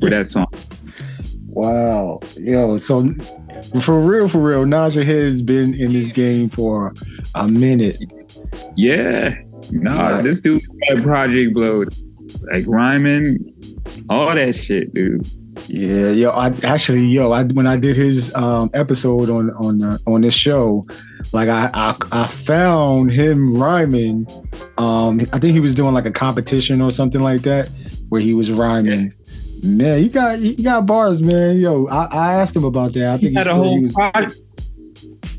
for that song. Wow. Yo, so for real, Naja Head's been in this game for a minute. Yeah. This dude had Project Blow, like rhyming, all that shit, dude. Yeah, when I did his episode on this show, like I found him rhyming. I think he was doing like a competition or something like that where he was rhyming. Yeah. Man, he got bars, man. Yo, I asked him about that. I think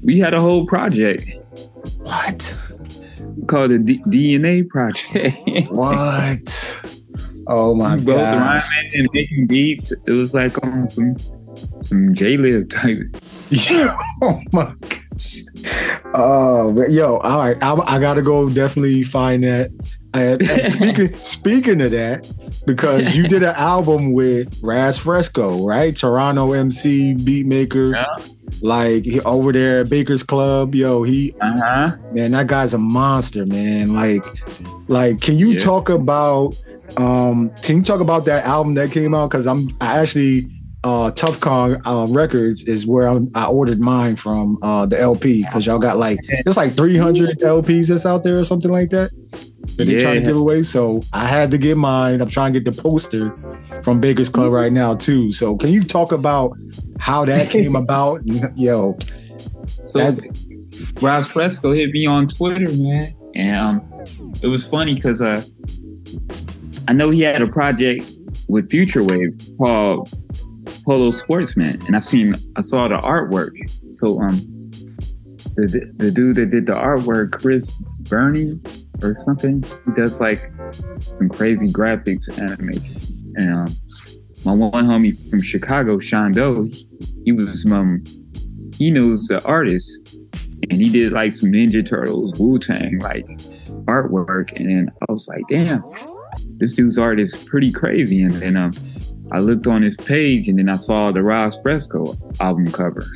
we had a whole project. What? Called the DNA Project. What? Oh my god! Both rhyming and making beats. It was like on some J-Lib type. Oh my gosh! Yo, all right. I gotta go. Definitely find that. And speaking of that, because you did an album with Raz Fresco, right? Toronto MC beatmaker. Yeah. Like over there at Baker's Club, yo, man, that guy's a monster, man. Like, can you talk about that album that came out? Because I actually Tough Kong Records is where I ordered mine from, the LP, because y'all got it's like 300 LPs that's out there or something like that they trying to give away. So I had to get mine. I'm trying to get the poster from Baker's Club right now too. So can you talk about how that came about? Yo. So Raz Fresco hit me on Twitter, man. And it was funny because I know he had a project with Future Wave called Polo Sportsman, and I saw the artwork. So the dude that did the artwork, Chris Burney or something, he does like some crazy graphics animation. And my one homie from Chicago, Shondo, he knows the artist, and he did like some Ninja Turtles, Wu-Tang like artwork. And then I was like, damn, this dude's art is pretty crazy. And then I looked on his page, and then I saw the Raz Fresco album cover.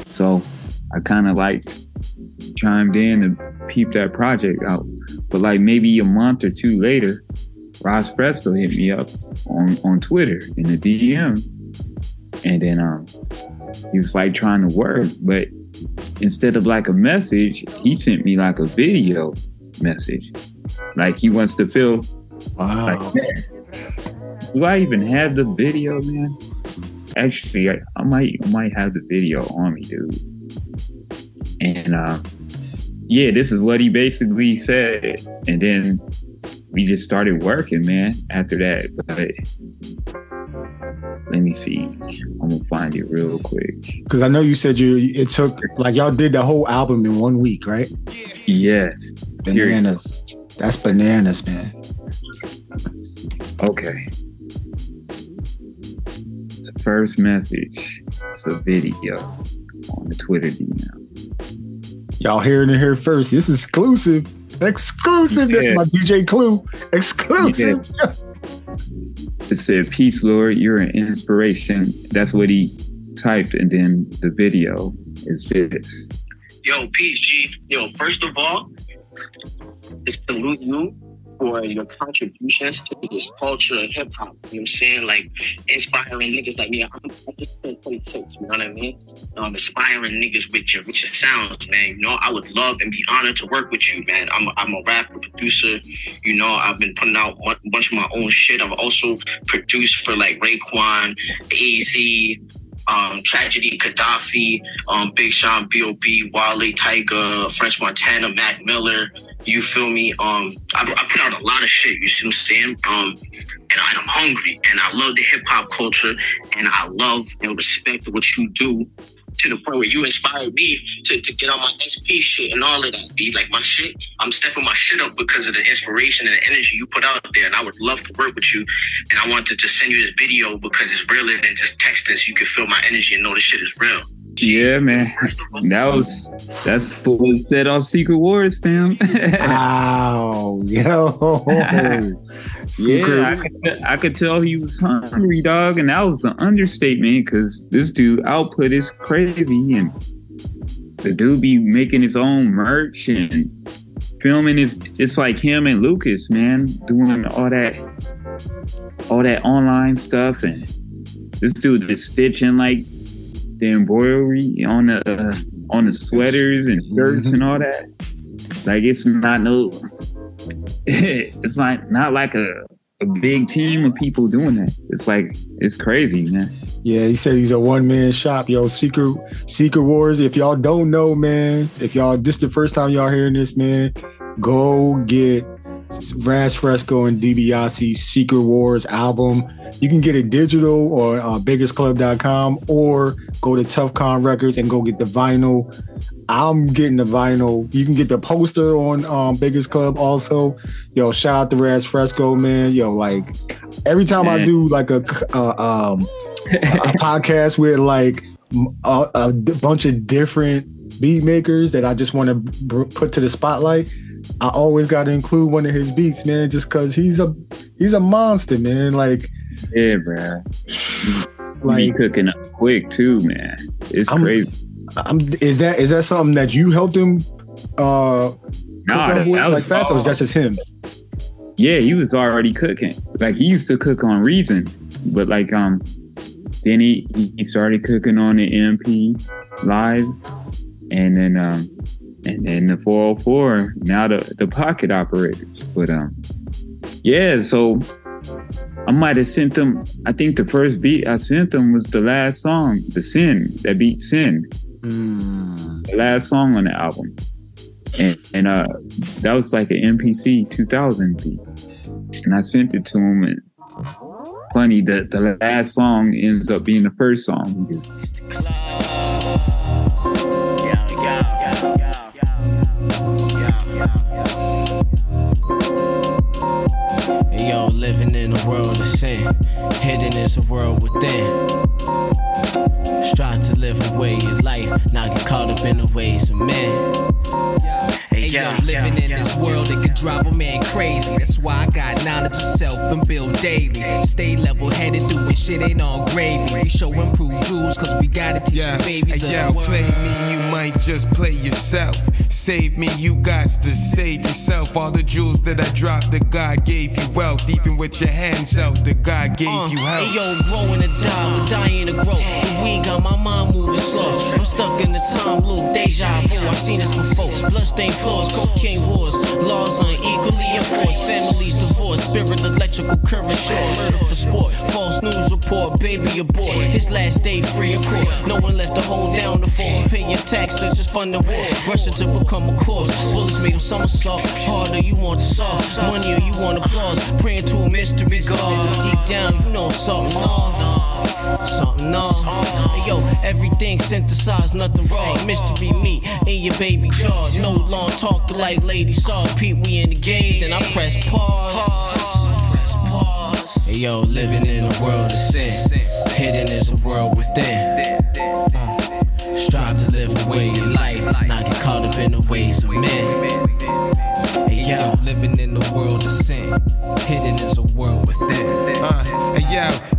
So I kind of like chimed in and peeped that project out. But like maybe a month or two later, Raz Fresco hit me up on Twitter in the DM. And then he was like trying to work, but instead of like a message, he sent me like a video message. Like he wants to feel like, man, do I even have the video, man? Actually, I might have the video on me, dude. And yeah, this is what he basically said. And then we just started working, man, after that. But let me see. I'm gonna find it real quick. Because I know you said it took, like, y'all did the whole album in 1 week, right? Yes. Bananas. That's bananas, man. Okay. The first message is a video on the Twitter DM. Y'all hearing it here first. This is exclusive. Exclusive. Yeah. That's my DJ Clue. Exclusive. Yeah. It said, "Peace, Lord. You're an inspiration." That's what he typed. And then the video is this. Yo, peace, G. Yo, first of all, it's salute you for your contributions to this culture of hip hop. You know what I'm saying? Like, inspiring niggas like me. I just turned 26, you know what I mean? Inspiring niggas with your sounds, man. You know, I would love and be honored to work with you, man. I'm a rapper, producer. You know, I've been putting out a bunch of my own shit. I've also produced for like Raekwon, AZ, Tragedy, Gaddafi, Big Sean, B.O.B., Wale, Tyga, French Montana, Mac Miller. You feel me? I put out a lot of shit, you see what I'm saying? And I'm hungry, and I love the hip-hop culture, and I love and respect what you do, to the point where you inspired me to get on my SP shit and all of that. Be like my shit, I'm stepping my shit up because of the inspiration and the energy you put out there, and I would love to work with you. And I wanted to send you this video because it's realer than just texting, so you can feel my energy and know this shit is real. Yeah, man. That's what set off Secret Wars, fam. Wow, yo. Yeah, I could tell he was hungry, dog, and that was the understatement, because this dude output is crazy, and the dude be making his own merch and filming it's like him and Lucas, man, doing all that online stuff, and this dude is stitching like the embroidery on the sweaters and shirts and all that. Like, it's not like a big team of people doing that. It's like, it's crazy, man. Yeah, he said he's a one-man shop. Yo, Secret Wars, if y'all don't know, man, if y'all, this the first time y'all hearing this, man, go get Raz Fresco and Dibia's Secret Wars album. You can get it digital or biggersclub.com, or go to Tough Con Records and go get the vinyl. I'm getting the vinyl. You can get the poster on Biggers Club also. Yo, shout out to Raz Fresco, man. Yo, like, every time I do like a podcast with like a bunch of different beat makers that I just want to put to the spotlight, I always got to include one of his beats, man, just because he's a monster, man. Like, yeah, bro. Like, he cooking up quick too, man. It's crazy. Is that something that you helped him cook up with, like, fast, or is that just him? Yeah, he was already cooking. Like, he used to cook on Reason, but like then he started cooking on the MP Live, and then the 404, now the Pocket Operators. But yeah, so I might have sent them, I think the first beat I sent them was the last song, The Sin, that beat Sin. The last song on the album. And that was like an MPC 2000 beat. And I sent it to him, and funny, the last song ends up being the first song. Yo, living in a world of sin, hidden is a world within. Strive to live away your life, not get caught up in the ways of men. Hey, yo, living in this world, it could drive a man crazy. That's why I got knowledge of self and build daily. Stay level-headed, doing shit ain't all gravy. We show improved jewels, cause we gotta teach the babies of the world. Play me, you might just play yourself. Save me, you got to save yourself. All the jewels that I dropped, that God gave you wealth. Even with your hands out, that God gave you help. Hey yo, growing to die, but dying to grow. The weed got my mind moving slow. I'm stuck in the time loop, deja vu. I've seen this before. Bloodstained floors, cocaine wars. Laws unequally enforced. Families divorced. Spirit electrical current short. Murder for sport. False news report. Baby abort. His last day free of court. No one left to hold down the fort. Pay your taxes, just fund the war. Rushing to become a corpse. Bullets made him somersault. Harder, you want the soft. Money, you want applause. Praying to a mystery God. Deep down, you know something off. Something off. Hey, yo, everything synthesized, nothing wrong. Mystery me in your baby jaws. No long talk like Lady Saw. Pete, we in the game, then I press pause. Hey, yo, living in a world of sin. Hidden is a world within. Strive to live away your life, not get caught up in the ways of men. Hey yo, living in the world of sin. Hidden is a world within.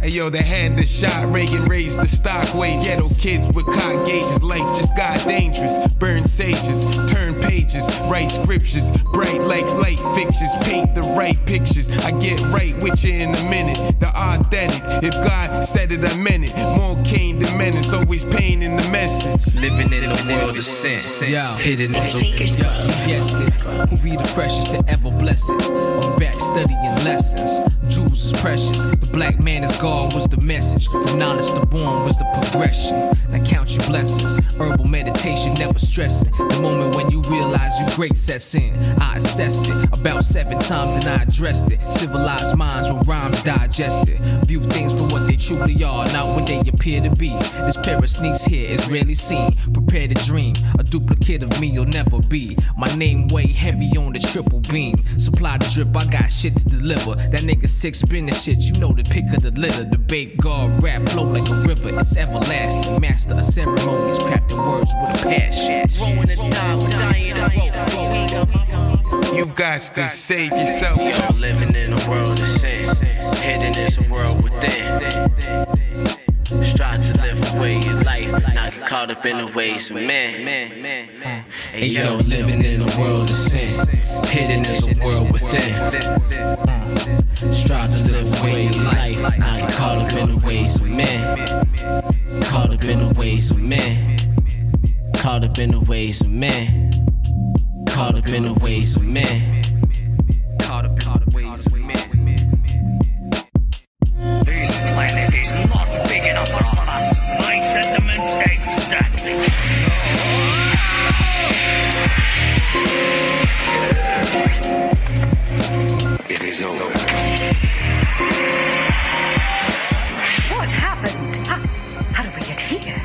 Hey yo, the hand that shot Reagan raised the stock weight. Ghetto kids with cock gauges, life just got dangerous. Burn sages, turn pages, write scriptures, bright like light fixtures, paint the right pictures. I get right with you in a minute. The authentic, if God said it, I meant it. More Cain than menace, always pain in the message. Living in the world of sin. Hidden is a guessed it. Who be the freshest to ever bless it? I'm back studying lessons. Jewels is precious. The black man is God was the message. From knowledge to born was the progression. Now count your blessings. Herbal meditation, never stressing. The moment when you realize you great sets in. I assessed it about 7 times, then I addressed it. Civilized minds with rhymes digested. View things for what they truly are, not what they appear to be. This pair of sneaks here is rarely seen. Prepare to dream. A duplicate of me you'll never be. My name way heavy on the triple beam. Supply the drip, I got shit to deliver. That nigga 6 spinning shit, you know the pick of the litter. The bait guard rap flow like a river, it's everlasting. Master of ceremonies, crafting words with a passion. Growing to die, we're dying to grow. You got to save yourself. Yo, living in a world of sin. Hidden is a world within. Strive to live away your life, not get caught up in the ways of men. Hey yo, living in a world of sin. Hidden is a world within. Strive to live away your life, not get caught up in the ways of men. Caught up in the ways of men. Caught up in the ways of men. Caught up in the ways of men. Caught up in the ways of men. This planet is not big enough for all of us. My sentiments exactly. It is over. What happened? How did we get here?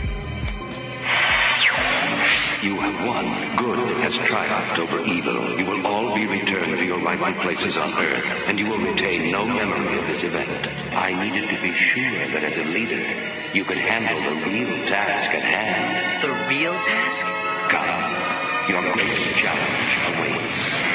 You have won. Good has triumphed over evil. You will all be returned to your rightful places on Earth, and you will retain no memory of this event. I needed to be sure that as a leader, you could handle the real task at hand. The real task? Come, your greatest challenge awaits.